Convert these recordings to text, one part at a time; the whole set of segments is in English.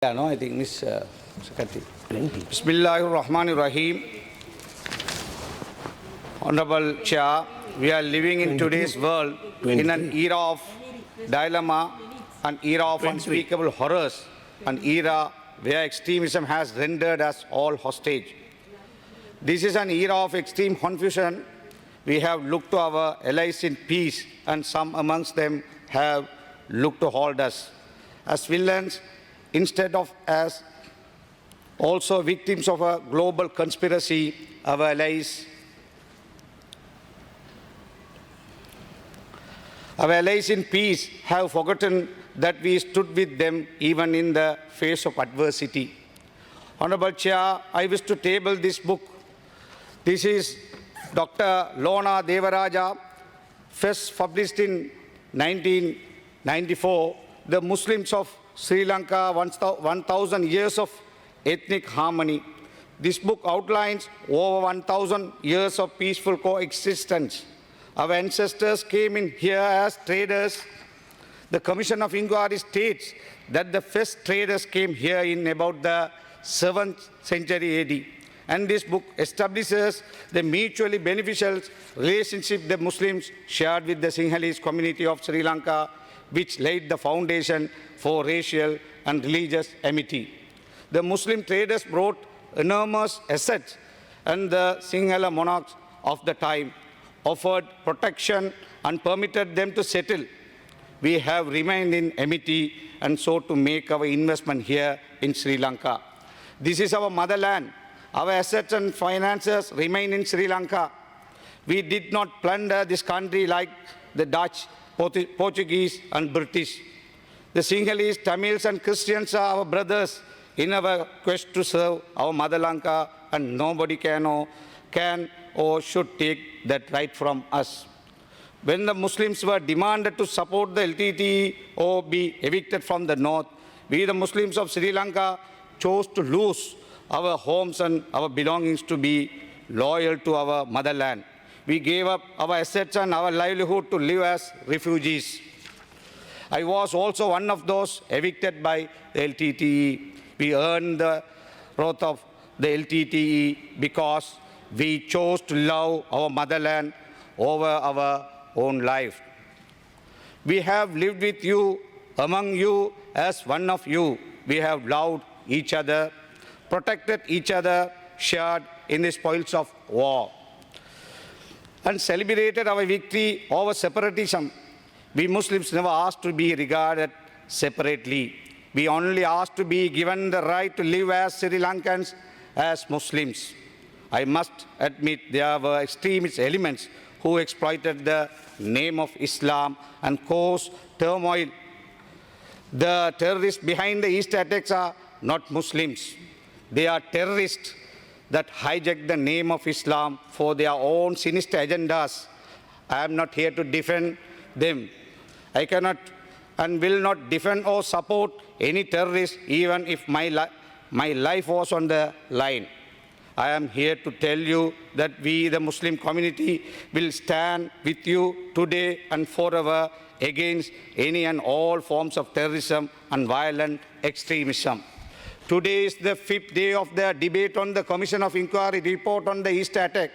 Yeah, no, I think Miss Secretary. Bismillahir Rahmanir Rahim. Honorable Chair, we are living in today's world in an era of dilemma, an era of unspeakable horrors, an era where extremism has rendered us all hostage. This is an era of extreme confusion. We have looked to our allies in peace, and some amongst them have looked to hold us as villains instead of as also victims of a global conspiracy. Our allies in peace have forgotten that we stood with them even in the face of adversity. Honorable Chair, I wish to table this book. This is Dr. Lona Devaraja, first published in 1994, The Muslims of Sri Lanka, 1,000 Years of Ethnic Harmony. This book outlines over 1,000 years of peaceful coexistence. Our ancestors came in here as traders. The Commission of Inquiry states that the first traders came here in about the 7th century AD. And this book establishes the mutually beneficial relationship the Muslims shared with the Sinhalese community of Sri Lanka, which laid the foundation for racial and religious amity. The Muslim traders brought enormous assets, and the Sinhala monarchs of the time offered protection and permitted them to settle. We have remained in amity and so to make our investment here in Sri Lanka. This is our motherland. Our assets and finances remain in Sri Lanka. We did not plunder this country like the Dutch, Portuguese and British. The Sinhalese, Tamils and Christians are our brothers in our quest to serve our Mother Lanka, and nobody can or should take that right from us. When the Muslims were demanded to support the LTTE or be evicted from the north, we the Muslims of Sri Lanka chose to lose our homes and our belongings to be loyal to our motherland. We gave up our assets and our livelihood to live as refugees. I was also one of those evicted by the LTTE. We earned the wrath of the LTTE because we chose to love our motherland over our own life. We have lived with you, among you, as one of you. We have loved each other, protected each other, shared in the spoils of war, and celebrated our victory over separatism. We Muslims never asked to be regarded separately. We only asked to be given the right to live as Sri Lankans, as Muslims. I must admit there were extremist elements who exploited the name of Islam and caused turmoil. The terrorists behind the East attacks are not Muslims. They are terrorists that hijack the name of Islam for their own sinister agendas. I am not here to defend them. I cannot and will not defend or support any terrorist, even if my life was on the line. I am here to tell you that we, the Muslim community, will stand with you today and forever against any and all forms of terrorism and violent extremism. Today is the 5th day of the debate on the Commission of Inquiry report on the East attack.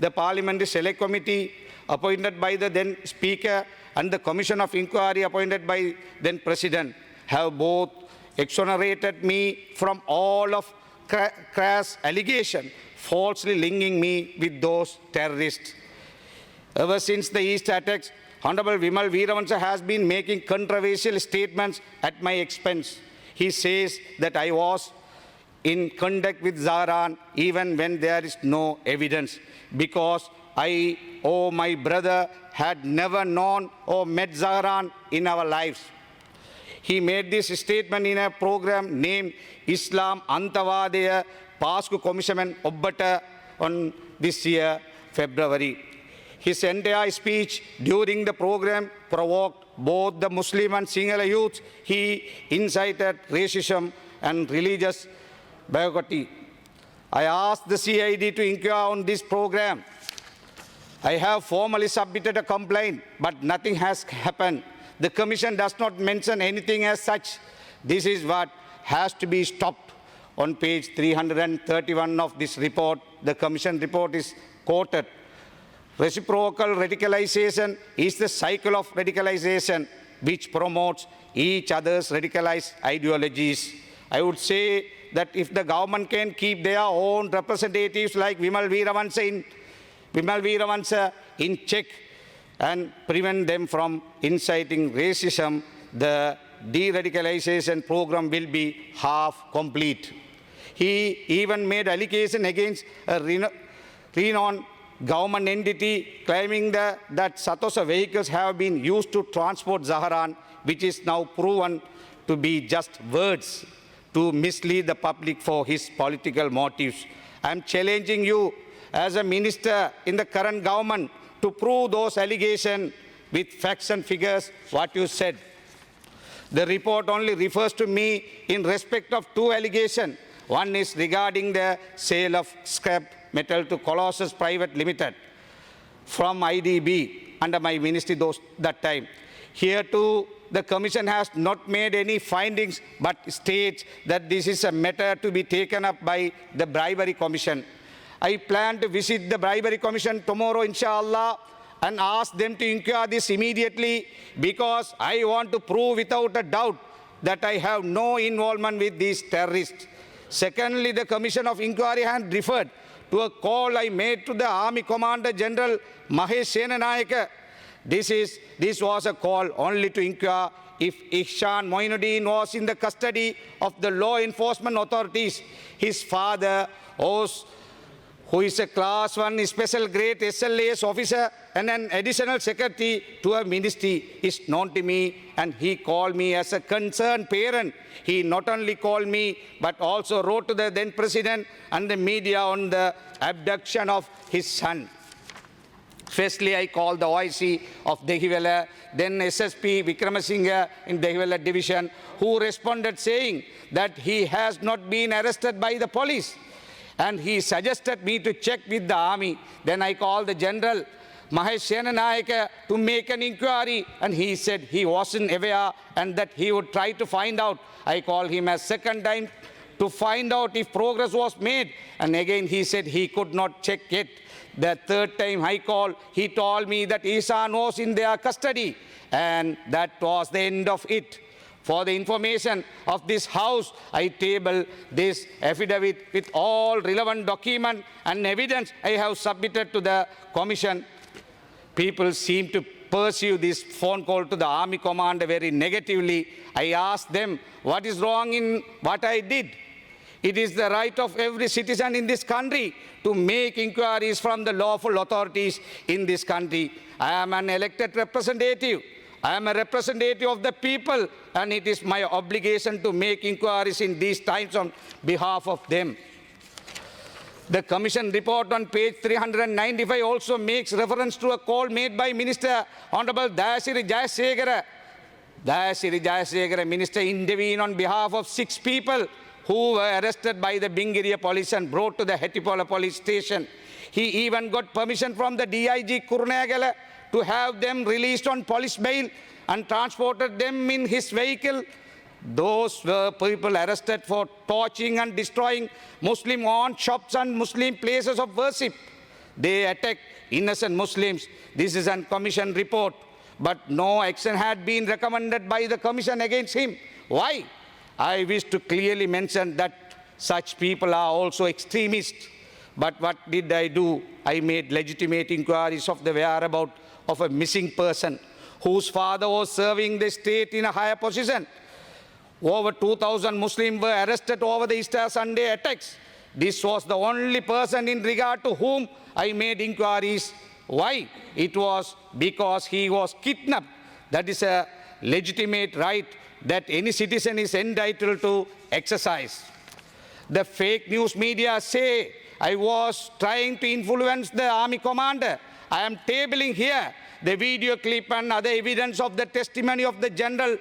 The Parliamentary Select Committee, appointed by the then Speaker, and the Commission of Inquiry, appointed by then President, have both exonerated me from all of crass allegation, falsely linking me with those terrorists. Ever since the East attacks, Honorable Vimal Veeravansa has been making controversial statements at my expense. He says that I was in contact with Zahran even when there is no evidence, because I or my brother had never known or met Zahran in our lives. He made this statement in a program named Islam Antavadaya Pasku Commission Obbata on this year, February. His entire speech during the program provoked both the Muslim and Sinhala youths. He incited racism and religious bigotry. I asked the CID to inquire on this program. I have formally submitted a complaint, but nothing has happened. The Commission does not mention anything as such. This is what has to be stopped. On page 331 of this report, the Commission report is quoted. Reciprocal radicalization is the cycle of radicalization which promotes each other's radicalized ideologies. I would say that if the government can keep their own representatives like Vimal Veeravansa in check and prevent them from inciting racism, the de-radicalization program will be half complete. He even made allegation against a renowned government entity claiming that Satosa vehicles have been used to transport Zaharan, which is now proven to be just words to mislead the public for his political motives. I am challenging you as a minister in the current government to prove those allegations with facts and figures what you said. The report only refers to me in respect of two allegations. One is regarding the sale of scrap metal to Colossus Private Limited from IDB under my ministry that time. Here too, the Commission has not made any findings but states that this is a matter to be taken up by the Bribery Commission. I plan to visit the Bribery Commission tomorrow, inshallah, and ask them to inquire this immediately because I want to prove without a doubt that I have no involvement with these terrorists. Secondly, the Commission of Inquiry has referred to a call I made to the Army Commander General Mahesh Senanayake. This was a call only to inquire if Ihsan Moinuddin was in the custody of the law enforcement authorities. His father, who is a Class 1 Special Grade SLAS officer and an additional secretary to a ministry, is known to me, and he called me as a concerned parent. He not only called me, but also wrote to the then president and the media on the abduction of his son. Firstly, I called the OIC of Dehiwala, then SSP Vikramasinghe in Dehiwala division, who responded saying that he has not been arrested by the police. And he suggested me to check with the army. Then I called the General Mahesh Senanayake to make an inquiry, and he said he wasn't aware and that he would try to find out. I called him a second time to find out if progress was made, and again he said he could not check it. The third time I called, he told me that Ihsan was in their custody, and that was the end of it. For the information of this House, I table this affidavit with all relevant documents and evidence I have submitted to the Commission. People seem to pursue this phone call to the Army Commander very negatively. I asked them what is wrong in what I did. It is the right of every citizen in this country to make inquiries from the lawful authorities in this country. I am an elected representative. I am a representative of the people, and it is my obligation to make inquiries in these times on behalf of them. The Commission report on page 395 also makes reference to a call made by Minister Honorable Dayasiri Jayasegara. Dayasiri Jayasegara, Minister, intervened on behalf of 6 people who were arrested by the Bingiriya police and brought to the Hettipola police station. He even got permission from the DIG Kurunegala to have them released on police bail and transported them in his vehicle. Those were people arrested for torching and destroying Muslim-owned shops and Muslim places of worship. They attacked innocent Muslims. This is a Commission report, but no action had been recommended by the Commission against him. Why? I wish to clearly mention that such people are also extremists. But what did I do? I made legitimate inquiries of the whereabouts of a missing person whose father was serving the state in a higher position. Over 2,000 Muslims were arrested over the Easter Sunday attacks. This was the only person in regard to whom I made inquiries. Why? It was because he was kidnapped. That is a legitimate right that any citizen is entitled to exercise. The fake news media say I was trying to influence the Army Commander. I am tabling here the video clip and other evidence of the testimony of the General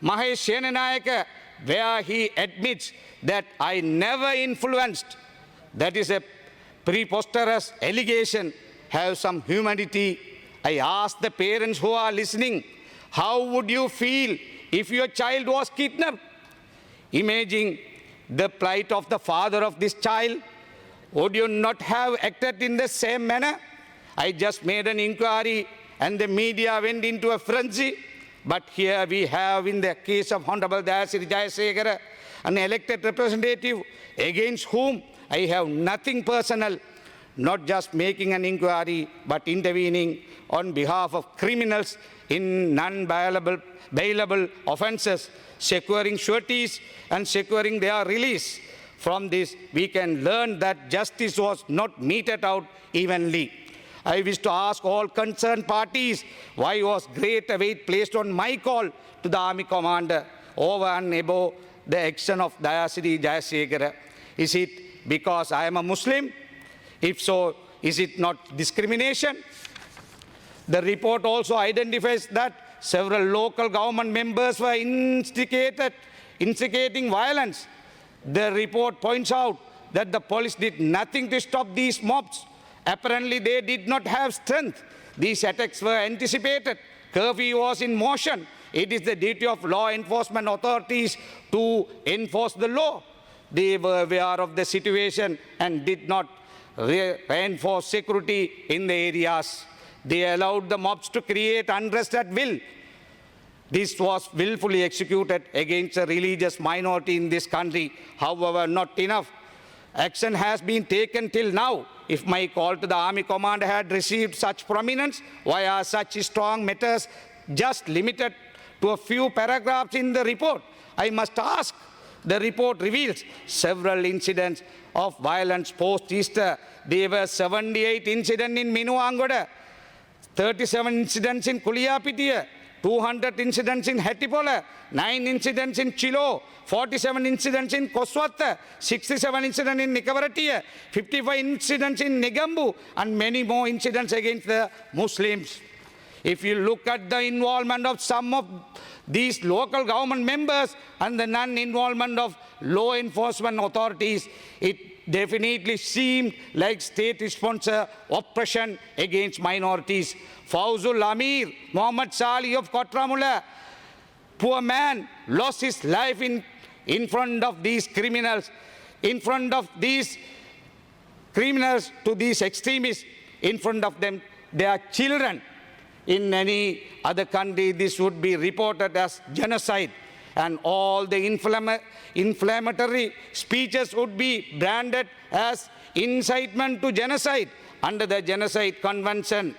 Mahesh Senanayake, where he admits that I never influenced. That is a preposterous allegation. Have some humanity. I ask the parents who are listening, how would you feel if your child was kidnapped? imaging the plight of the father of this child? Would you not have acted in the same manner? I just made an inquiry and the media went into a frenzy. But here we have, in the case of Honorable Dayasiri Jayasekara, an elected representative against whom I have nothing personal, not just making an inquiry, but intervening on behalf of criminals in non-bailable offences, securing sureties and securing their release. From this, we can learn that justice was not meted out evenly. I wish to ask all concerned parties, why was greater weight placed on my call to the army commander over and above the action of Dayasiri Jayasekara? Is it because I am a Muslim? If so, is it not discrimination? The report also identifies that several local government members were instigating violence. The report points out that the police did nothing to stop these mobs. Apparently, they did not have strength. These attacks were anticipated. Curfew was in motion. It is the duty of law enforcement authorities to enforce the law. They were aware of the situation and did not reinforce security in the areas. They allowed the mobs to create unrest at will. This was willfully executed against a religious minority in this country. However, not enough action has been taken till now. If my call to the army commander had received such prominence, why are such strong matters just limited to a few paragraphs in the report? I must ask. The report reveals several incidents of violence post-Easter. There were 78 incidents in Minuangoda, 37 incidents in Kuliyapitiya, 200 incidents in Hattipola, 9 incidents in Chilo, 47 incidents in Koswatha, 67 incidents in Nikavaratiya, 55 incidents in Negambu, and many more incidents against the Muslims. If you look at the involvement of some of these local government members and the non-involvement of law enforcement authorities, it definitely seemed like state-sponsored oppression against minorities. Fawzul Amir, Muhammad Salih of Kotramula, poor man, lost his life in front of these criminals, in front of these criminals to these extremists, in front of them, their children. In any other country, this would be reported as genocide, and all the inflammatory speeches would be branded as incitement to genocide under the Genocide Convention.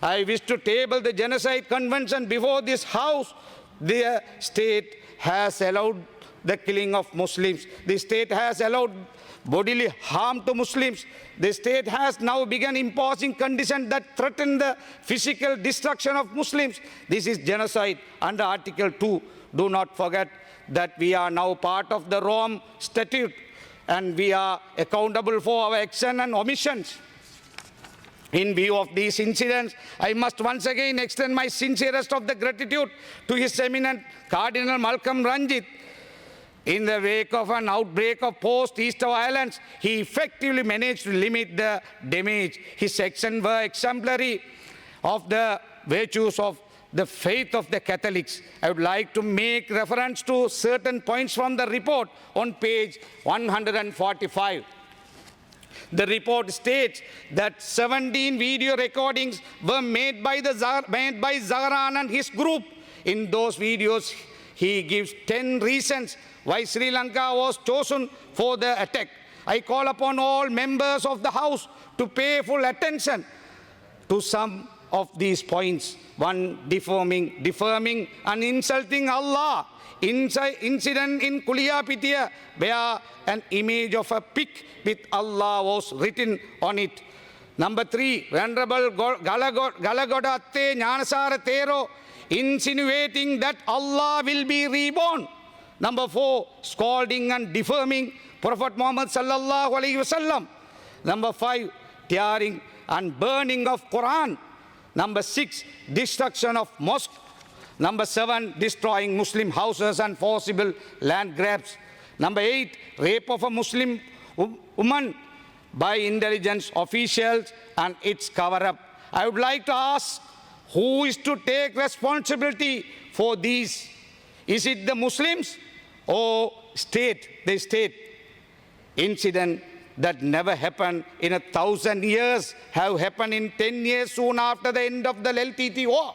I wish to table the Genocide Convention before this House. The state has allowed the killing of Muslims. The state has allowed bodily harm to Muslims. The state has now begun imposing conditions that threaten the physical destruction of Muslims. This is genocide under Article 2. Do not forget that we are now part of the Rome Statute and we are accountable for our action and omissions. In view of these incidents, I must once again extend my sincerest of the gratitude to His Eminent Cardinal Malcolm Ranjit. In the wake of an outbreak of post-Easter violence, he effectively managed to limit the damage. His actions were exemplary of the virtues of the faith of the Catholics. I would like to make reference to certain points from the report on page 145. The report states that 17 video recordings were made by Zahran and his group. In those videos, he gives 10 reasons why Sri Lanka was chosen for the attack. I call upon all members of the House to pay full attention to some of these points. One, diffaming and insulting Allah. Incident in Kuliyapitiya, where an image of a pig with Allah was written on it. Number 3, Venerable Galagodatte Jnanasara Thero, insinuating that Allah will be reborn. Number 4, scolding and defaming Prophet Muhammad sallallahu alaihi wasallam. Number 5, tearing and burning of Quran. Number 6, destruction of mosque. Number 7, destroying Muslim houses and forcible land grabs. Number 8, rape of a Muslim woman by intelligence officials and its cover-up. I would like to ask, who is to take responsibility for these? Is it the Muslims or the state incident that never happened in 1,000 years have happened in 10 years soon after the end of the LTT war.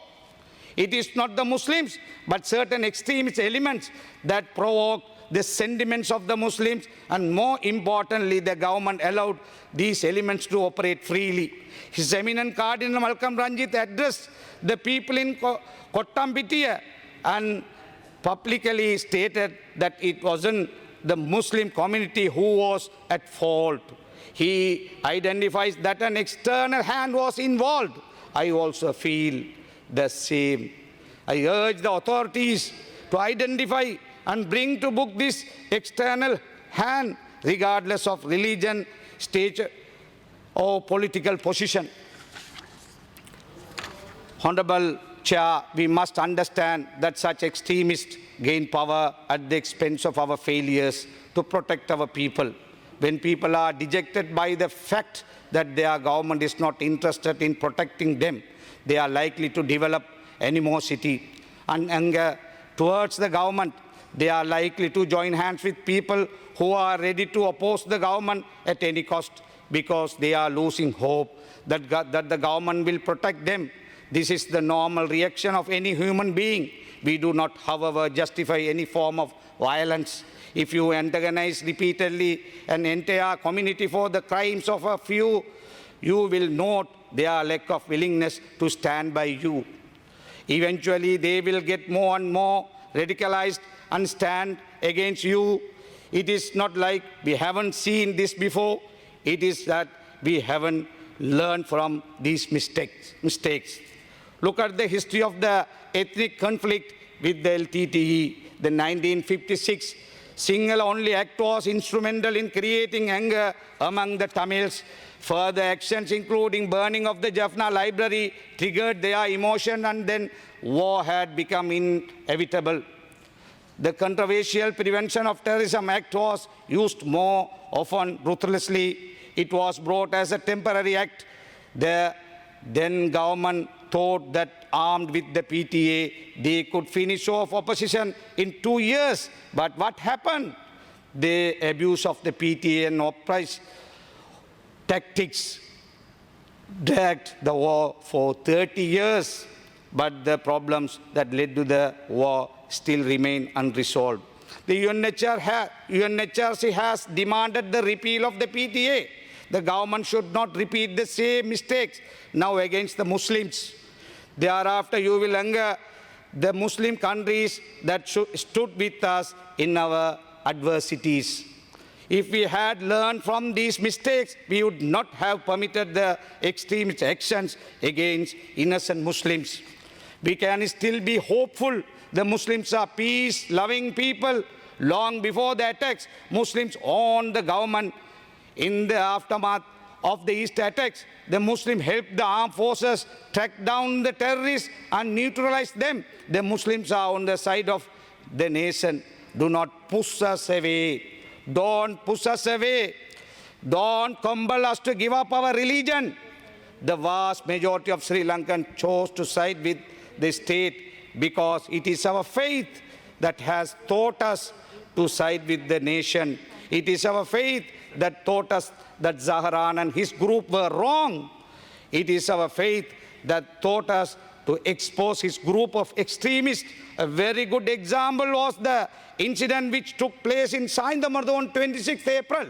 It is not the Muslims, but certain extremist elements that provoke the sentiments of the Muslims, and more importantly, the government allowed these elements to operate freely. His Eminent Cardinal Malcolm Ranjit addressed the people in Kottambittiya and publicly stated that it wasn't the Muslim community who was at fault. He identifies that an external hand was involved. I also feel the same. I urge the authorities to identify and bring to book this external hand, regardless of religion, stature, or political position. Honorable Chair, we must understand that such extremists gain power at the expense of our failures to protect our people. When people are dejected by the fact that their government is not interested in protecting them, they are likely to develop animosity and anger towards the government. They are likely to join hands with people who are ready to oppose the government at any cost because they are losing hope that the government will protect them. This is the normal reaction of any human being. We do not, however, justify any form of violence. If you antagonize repeatedly an entire community for the crimes of a few, you will note their lack of willingness to stand by you. Eventually, they will get more and more radicalized and stand against you. It is not like we haven't seen this before. It is that we haven't learned from these mistakes. Look at the history of the ethnic conflict with the LTTE. The 1956 single-only act was instrumental in creating anger among the Tamils. Further actions, including burning of the Jaffna library, triggered their emotion, and then war had become inevitable. The controversial Prevention of Terrorism Act was used more often ruthlessly. It was brought as a temporary act. The then government thought that armed with the PTA, they could finish off opposition in 2 years. But what happened? The abuse of the PTA and uprise tactics dragged the war for 30 years. But the problems that led to the war still remain unresolved. The UNHRC has demanded the repeal of the PTA. The government should not repeat the same mistakes now against the Muslims. Thereafter, you will anger the Muslim countries that stood with us in our adversities. If we had learned from these mistakes, we would not have permitted the extremist actions against innocent Muslims. We can still be hopeful. The Muslims are peace-loving people. Long before the attacks, Muslims owned the government. In the aftermath of the East attacks, the Muslims helped the armed forces track down the terrorists and neutralize them. The Muslims are on the side of the nation. Do not push us away. Don't push us away. Don't compel us to give up our religion. The vast majority of Sri Lankans chose to side with the state because it is our faith that has taught us to side with the nation. It is our faith that taught us that Zahran and his group were wrong. It is our faith that taught us to expose his group of extremists. A very good example was the incident which took place in Saindamadu on 26th April.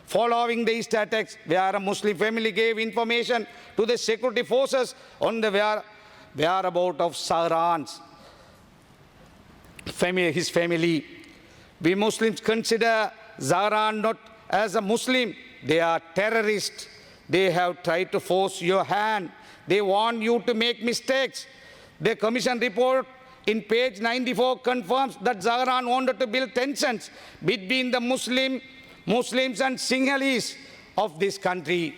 Following the East attacks, where a Muslim family gave information to the security forces on the whereabouts of Zahran's family, his family. We Muslims consider Zahran not as a Muslim. They are terrorists. They have tried to force your hand. They want you to make mistakes. The commission report in page 94 confirms that Zahran wanted to build tensions between the Muslims and Sinhalese of this country.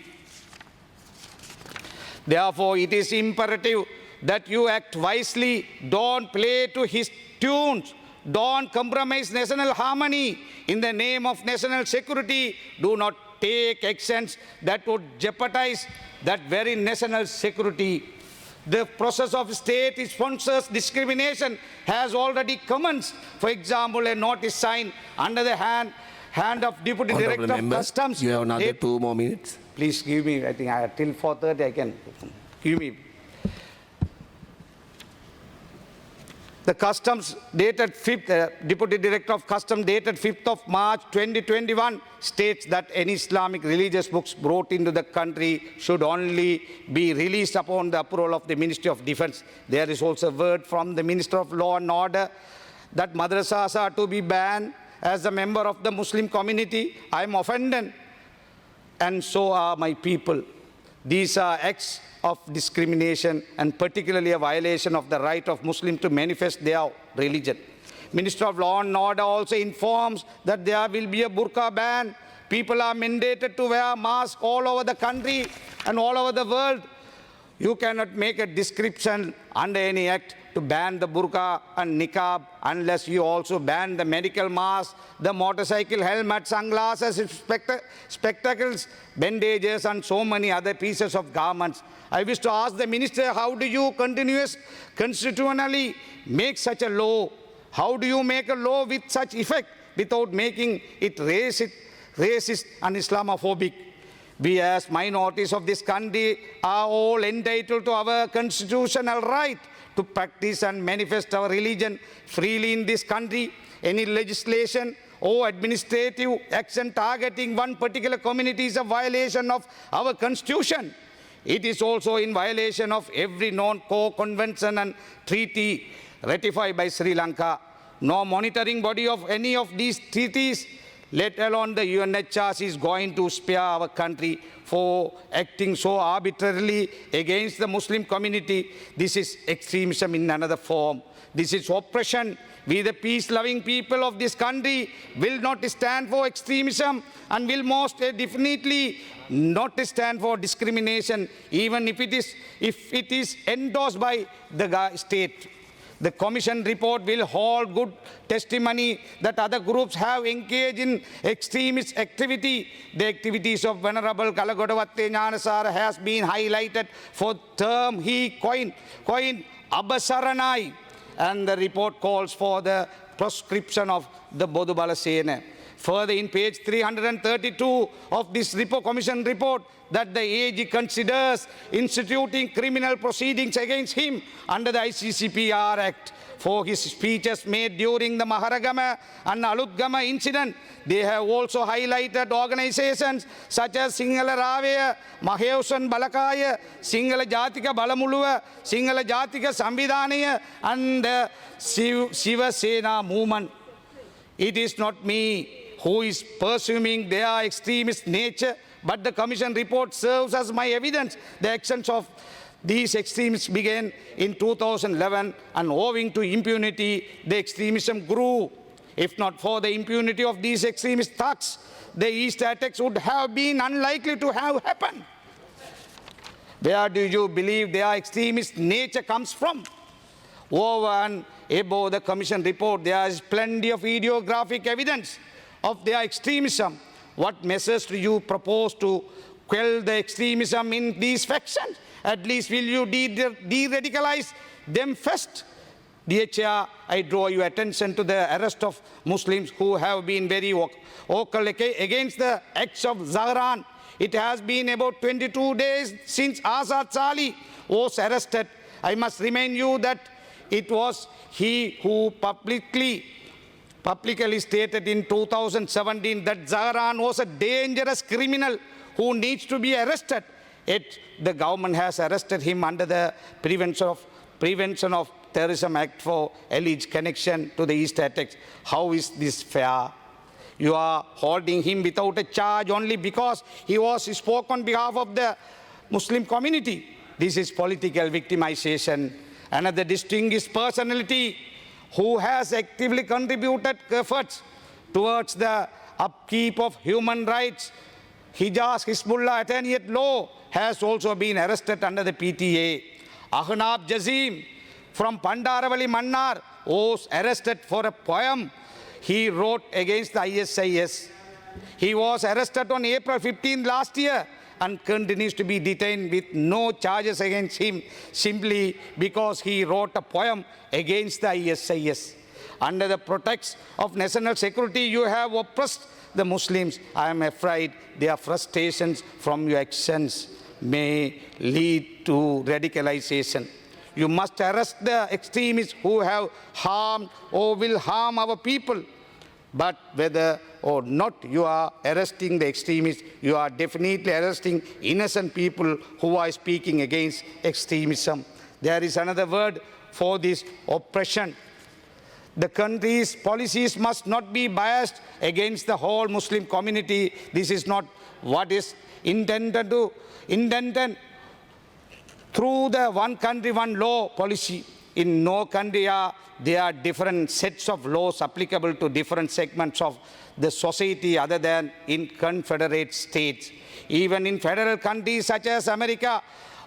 Therefore, it is imperative that you act wisely. Don't play to his tunes. Don't compromise national harmony. In the name of national security, do not take actions that would jeopardize that very national security. The process of state sponsors discrimination has already commenced. For example, a notice signed under the hand of Deputy Honourable Director of Member, Customs. you have another They- 2 more minutes. Please give me, I think till 4:30 I can. Give me. The Customs dated 5th, Deputy Director of Customs dated 5th of March 2021 states that any Islamic religious books brought into the country should only be released upon the approval of the Ministry of Defence. There is also a word from the Minister of Law and Order that madrasas are to be banned. As a member of the Muslim community, I am offended, and so are my people. These are acts of discrimination and particularly a violation of the right of Muslims to manifest their religion. Minister of Law and Order also informs that there will be a burqa ban. People are mandated to wear masks all over the country and all over the world. You cannot make a description under any act to ban the burqa and niqab unless you also ban the medical mask, the motorcycle helmet, sunglasses, spectacles, bandages, and so many other pieces of garments. I wish to ask the minister, how do you constitutionally make such a law? How do you make a law with such effect without making it racist and Islamophobic? We as minorities of this country are all entitled to our constitutional right to practice and manifest our religion freely in this country. Any legislation or administrative action targeting one particular community is a violation of our constitution. It is also in violation of every non-core convention and treaty ratified by Sri Lanka. No monitoring body of any of these treaties, let alone the UNHRC, is going to spare our country for acting so arbitrarily against the Muslim community. This is extremism in another form. This is oppression. We, the peace-loving people of this country, will not stand for extremism and will most definitely not stand for discrimination, even if it is endorsed by the state. The Commission report will hold good testimony that other groups have engaged in extremist activity. The activities of Venerable Kalagodawatte Nyanasara has been highlighted for term he coined Abasaranai, and the report calls for the proscription of the Bodubala Sena. Further, in page 332 of this Commission report, that the AG considers instituting criminal proceedings against him under the ICCPR Act for his speeches made during the Maharagama and Alutgama incident. They have also highlighted organizations such as Sinhala Ravaya, Maheusan Balakaya, Sinhala Jatika Balamuluva, Sinhala Jatika Sambidhanaya, and the Siva Sena movement. It is not me who is pursuing their extremist nature, but the Commission report serves as my evidence. The actions of these extremists began in 2011, and owing to impunity, the extremism grew. If not for the impunity of these extremist thugs, the Easter attacks would have been unlikely to have happened. Where do you believe their extremist nature comes from? Over and above the Commission report, there is plenty of videographic evidence of their extremism. What measures do you propose to quell the extremism in these factions? At least will you de-radicalize them first? Dear Chair, I draw your attention to the arrest of Muslims who have been very vocal against the acts of Zahran. It has been about 22 days since Azad Sali was arrested. I must remind you that it was he who publicly stated in 2017 that Zahran was a dangerous criminal who needs to be arrested. Yet the government has arrested him under the Prevention of Terrorism Act for alleged connection to the Easter attacks. How is this fair? You are holding him without a charge only because he spoke on behalf of the Muslim community. This is political victimization. Another distinguished personality who has actively contributed efforts towards the upkeep of human rights, Hijaz Hizbullah attorney at law, has also been arrested under the PTA. Ahnab Jazim from Pandaravali Mannar was arrested for a poem he wrote against the ISIS. He was arrested on April 15 last year and continues to be detained with no charges against him simply because he wrote a poem against the ISIS. Under the pretext of national security, you have oppressed the Muslims. I am afraid their frustrations from your actions may lead to radicalization. You must arrest the extremists who have harmed or will harm our people. But whether or not you are arresting the extremists, you are definitely arresting innocent people who are speaking against extremism. There is another word for this: oppression. The country's policies must not be biased against the whole Muslim community. This is not what is intended through the one country, one law policy. In no country there are different sets of laws applicable to different segments of the society other than in confederate states. Even in federal countries such as America,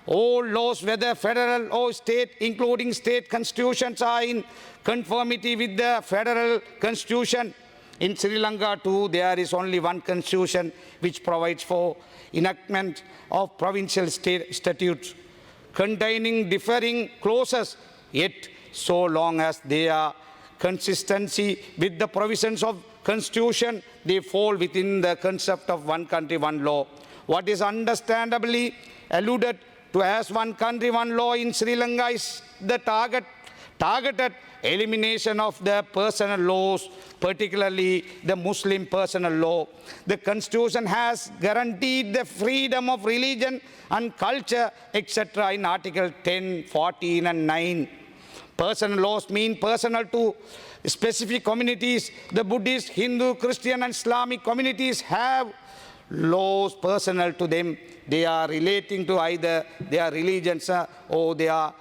all laws, whether federal or state, including state constitutions, are in conformity with the federal constitution. In Sri Lanka too, there is only one constitution which provides for enactment of provincial state statutes containing differing clauses, yet so long as they are consistency with the provisions of constitution, they fall within the concept of one country, one law. What is understandably alluded to as one country, one law in Sri Lanka is the targeted elimination of the personal laws, particularly the Muslim personal law. The constitution has guaranteed the freedom of religion and culture, etc. in Article 10, 14 and 9. Personal laws mean personal to specific communities. The Buddhist, Hindu, Christian and Islamic communities have laws personal to them. They are relating to either their religions or their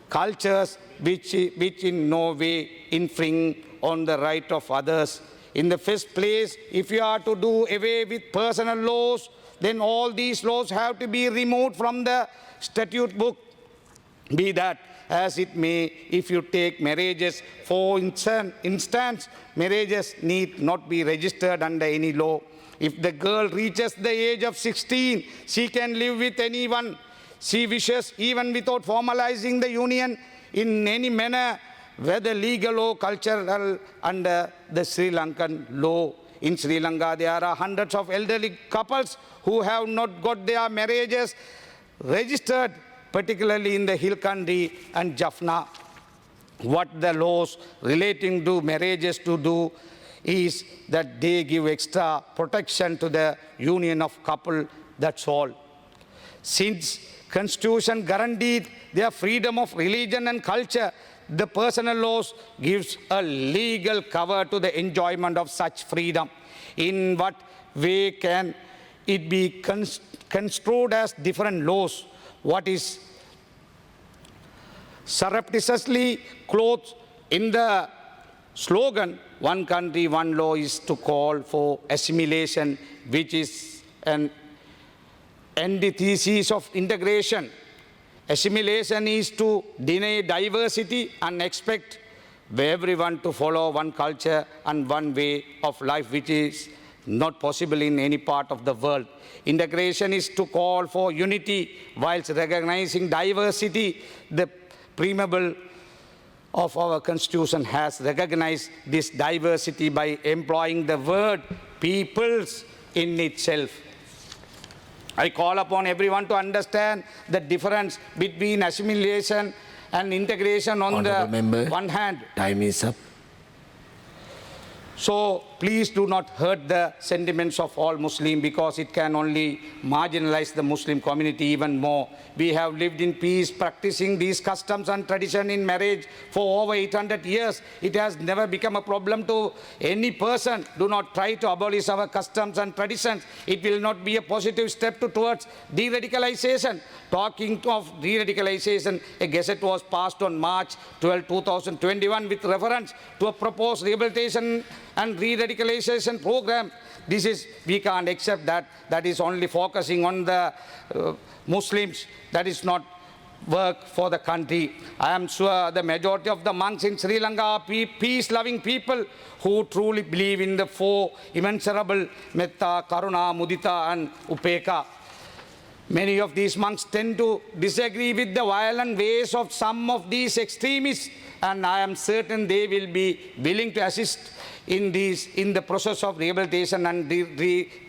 cultures which in no way infringe on the right of others. In the first place, if you are to do away with personal laws, then all these laws have to be removed from the statute book. Be that as it may, if you take marriages, for instance, marriages need not be registered under any law. If the girl reaches the age of 16, she can live with anyone she wishes, even without formalizing the union in any manner, whether legal or cultural, under the Sri Lankan law. In Sri Lanka, there are hundreds of elderly couples who have not got their marriages registered, particularly in the hill country and Jaffna. What the laws relating to marriages to do is that they give extra protection to the union of couple, that's all. Since Constitution guaranteed their freedom of religion and culture, the personal laws gives a legal cover to the enjoyment of such freedom. In what way can it be construed as different laws? What is surreptitiously clothed in the slogan, one country, one law, is to call for assimilation, which is an antithesis of integration. Assimilation is to deny diversity and expect everyone to follow one culture and one way of life, which is not possible in any part of the world. Integration is to call for unity whilst recognizing diversity. The preamble of our Constitution has recognized this diversity by employing the word peoples in itself. I call upon everyone to understand the difference between assimilation and integration on the one hand. Time is up. So please do not hurt the sentiments of all Muslims, because it can only marginalize the Muslim community even more. We have lived in peace, practicing these customs and tradition in marriage for over 800 years. It has never become a problem to any person. Do not try to abolish our customs and traditions. It will not be a positive step towards de-radicalization. Talking of de-radicalization, a gazette was passed on March 12, 2021 with reference to a proposed rehabilitation and re-radicalization program. We can't accept that. That is only focusing on the Muslims. That is not work for the country. I am sure the majority of the monks in Sri Lanka are peace-loving people who truly believe in the four immeasurable metta, karuna, mudita and upeka. Many of these monks tend to disagree with the violent ways of some of these extremists, and I am certain they will be willing to assist in the process of rehabilitation and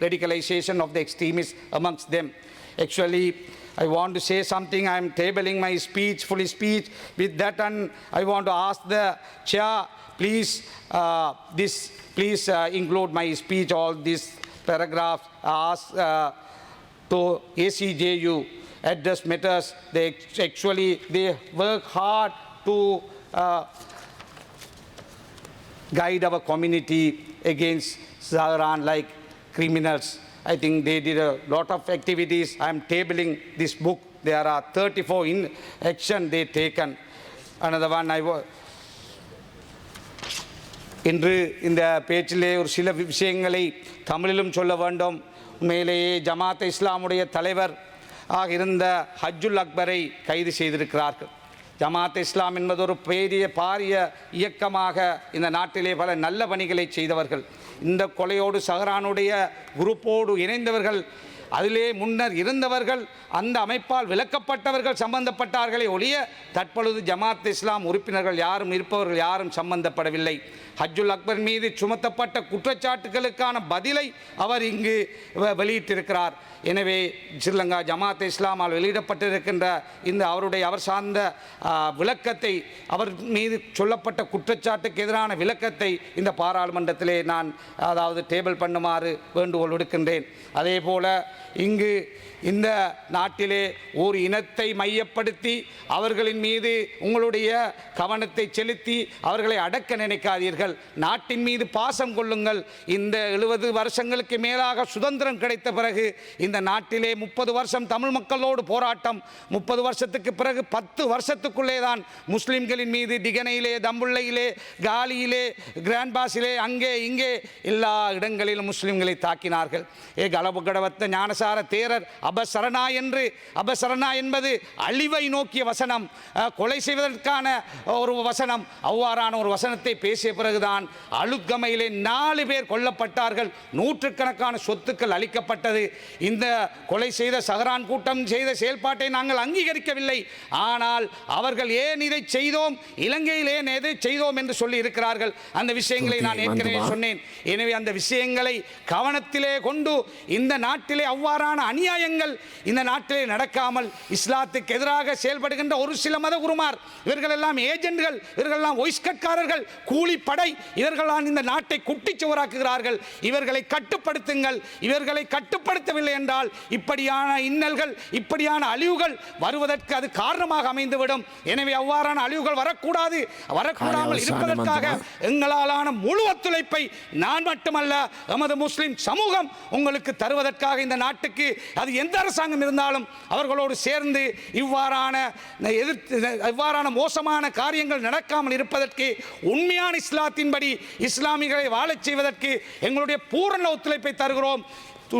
radicalization of the extremists amongst them. Actually, I want to say something. I am tabling my speech, full speech with that, and I want to ask the chair, please, include my speech, all these paragraphs. Ask to ACJU address matters. They work hard to guide our community against Sahran like criminals. I think they did a lot of activities. I am tabling this book. There are 34 in action they taken. Another one இன்று இந்த பேச்சிலே ஒரு சில விஷயங்களை தமிழிலும் சொல்ல வேண்டும். உண்மையிலேயே ஜமாத் இஸ்லாமுடைய தலைவர் ஆக இருந்த ஹஜ்ஜுல் அக்பரை கைது செய்திருக்கிறார்கள். ஜமாத் இஸ்லாம் என்பது ஒரு பாரிய இயக்கமாக இந்த நாட்டிலே பல நல்ல பணிகளை செய்தவர்கள். இந்த கொலையோடு சஹரானுடைய குரூப்போடு இணைந்தவர்கள், அதிலே முன்னர் இருந்தவர்கள், அந்த அமைப்பால் விலக்கப்பட்டவர்கள் சம்பந்தப்பட்டார்களே ஒழிய தற்பொழுது ஜமாத் இஸ்லாம் உறுப்பினர்கள் இருப்பவர்கள் யாரும் சம்பந்தப்படவில்லை. ஹஜ்ஜுல் அக்பர் மீது சுமத்தப்பட்ட குற்றச்சாட்டுகளுக்கான பதிலை அவர் இங்கு வெளியிட்டிருக்கிறார். எனவே ஸ்ரீலங்கா ஜமாத் இஸ்லாமால் வெளியிடப்பட்டிருக்கின்ற அவர் சார்ந்த விளக்கத்தை, அவர் மீது சொல்லப்பட்ட குற்றச்சாட்டுக்கு எதிரான விளக்கத்தை இந்த பாராளுமன்றத்திலே நான் டேபிள் பண்ணுமாறு வேண்டுகோள் விடுக்கின்றேன். அதே போல இங்கு இந்த நாட்டிலே ஒரு இனத்தை மையப்படுத்தி அவர்களின் மீது உங்களுடைய கவனத்தை செலுத்தி அவர்களை அடக்க நினைக்காதீர்கள். நாட்டின் மீது பாசம் கொள்ளுங்கள். இந்த 70 வருஷங்களுக்கு மேலாக சுதந்திரம் கிடைத்த பிறகு இந்த நாட்டிலே 30 வருஷம் தமிழ் மக்களோடு போராட்டம், 30 வருஷத்துக்கு பிறகு 10 வருஷத்துக்குள்ளே தான் முஸ்லிம்களின் மீது டிகனையிலே, தம்புள்ளையிலே, காலியிலே, கிராண்ட்பாஸிலே, அங்கே இங்கே எல்லா இடங்களிலும் முஸ்லிம்களை தாக்கினார்கள். கலபு கடவத்த ஞானசார தேரர் அபசரணா என்பது அழிவை நோக்கிய வசனம், கொலை செய்வதற்கான ஒரு வசனம். அவ்வாறான ஒரு வசனத்தை பேசிய பிறகுதான் அலுத்கமையிலே 4 பேர் கொல்லப்பட்டார்கள், நூற்றுக்கணக்கான சொத்துக்கள் அளிக்கப்பட்டது. இந்த கொலை செய்த சஹரான் கூட்டம் செய்த செயல்பாட்டை நாங்கள் அங்கீகரிக்கவில்லை. ஆனால் அவர்கள் ஏன் இதை செய்தோம், இலங்கையில் ஏன் எதை செய்தோம் என்று சொல்லி இருக்கிறார்கள். அந்த விஷயங்களை நான் ஏற்கனவே சொன்னேன். எனவே அந்த விஷயங்களை கவனத்திலே கொண்டு இந்த நாட்டிலே அவ்வாறான அநியாயங்கள் இந்த நாட்டிலே நடக்காமல் இஸ்லாத்துக்கு எதிராக செயல்படுகின்ற ஒரு சில மத குருமார், இவர்கள் எல்லாம் ஏஜென்ட்கள், இவர்கள் எல்லாம் ஒய்ஸ்கட்காரர்கள், கூலிப்படை, இவர்களால் இந்த நாட்டை குட்டிச்சுவராக்குகிறார்கள். இவர்களை கட்டுப்படுத்துங்கள். இவர்களை கட்டுப்படுத்தவில்லை என்றால் இப்படியான இன்னல்கள், இப்படியான அழிவுகள் வருவதற்கு அது காரணமாக அமைந்துவிடும். எனவே அவ்வாறான அழிவுகள் வரக்கூடாமல் இருப்பதற்காக எங்களாலான முழு ஒத்துழைப்பை நான் மட்டுமல்ல எமது முஸ்லிம் சமூகம் உங்களுக்கு தருவதற்காக இந்த நாட்டுக்கு அது எந்த அரசாங்கம் இருந்தாலும் அவர்களோடு சேர்ந்து இவ்வாறான மோசமான காரியங்கள் நடக்காமல் இருப்பதற்கு, உண்மையான இஸ்லாத்தின்படி இஸ்லாமிகளை வாழச் செய்வதற்கு எங்களுடைய பூரண ஒத்துழைப்பை தருகிறோம்.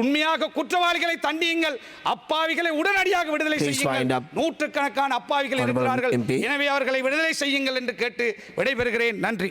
உண்மையாக குற்றவாளிகளை தண்டியுங்கள், அப்பாவிகளை உடனடியாக விடுதலை செய்யுங்கள். நூற்றுக்கணக்கான அப்பாவிகள் இருக்கிறார்கள். எனவே அவர்களை விடுதலை செய்யுங்கள் என்று கேட்டு விடைபெறுகிறேன். நன்றி.